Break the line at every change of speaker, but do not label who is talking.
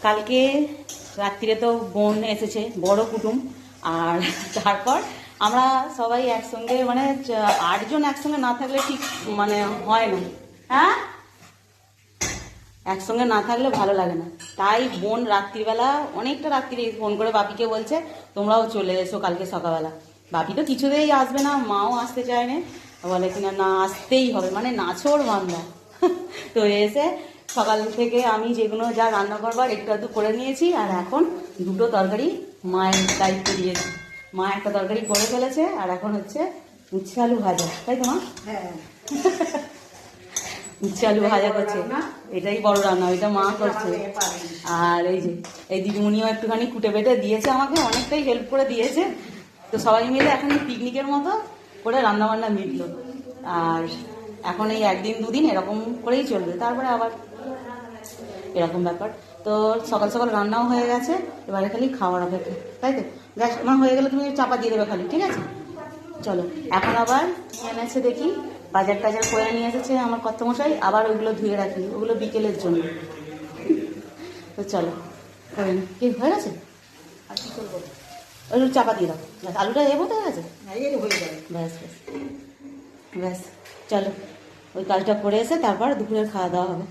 কালকে রাত্রিরে তো বোন এসেছে, বড় কুটুম। আর তারপর আমরা সবাই একসঙ্গে, মানে 8 জন একসঙ্গে না থাকলে ঠিক মানে হয় না। হ্যাঁ, একসঙ্গে না থাকলে ভালো লাগে না। তাই বোন রাত্রিবেলা অনেকটা রাত্রি ফোন করে বাপিকে বলছে তোমরাও চলে এসো কালকে সকালবেলা। বাপি তো কিছুতেই আসবে না, মাও আসতে চায় না, বলে কিনা না আসতেই হবে, মানে নাছোড় বান্দা। তো এসে সকাল থেকে আমি যেগুলো যা রান্না করবার একটু আধটু করে নিয়েছি, আর এখন দুটো তরকারি মায়ের দায়িত্ব দিয়েছি। মা একটা তরকারি করে ফেলেছে, আর এখন হচ্ছে উচ্ছে আলু ভাজা, তাই তো মা?
হ্যাঁ,
উচ্ছে আলু ভাজা করছে, এটাই বড় রান্না, ওইটা মা করছে। আর এই যে এই দিদিমণিও একটুখানি কুটে বেটে দিয়েছে, আমাকে অনেকটাই হেল্প করে দিয়েছে। তো সবাই মিলে এখন পিকনিকের মতো করে রান্না বান্না মিটলো। আর এখন এই 1 দিন 2 দিন এরকম করেই চলবে, তারপরে আবার এরকম ব্যাপার। তো সকাল সকাল রান্নাও হয়ে গেছে, এবারে খালি খাওয়ার অপেক্ষা, তাই তো? গ্যাস আমার হয়ে গেলে তুমি চাপা দিয়ে দেবে খালি, ঠিক আছে? চলো, এখন আবার কি এনেছে দেখি। বাজার টাজার করে নিয়ে এসেছে আমার কর্তামশাই, আবার ওইগুলো ধুয়ে রাখি, ওগুলো বিকেলের জন্য। তো চলো করে নি। কি হয়ে গেছে?
আর কি করবো?
ওই চাপা দিয়ে দাও, ব্যাস আলুটা এ বোধ হয়ে গেছে।
হয়ে যাবে।
ব্যাস ব্যাস ব্যাস, চলো ওই কাজটা করে এসে তারপর দুপুরের খাওয়া দাওয়া হবে।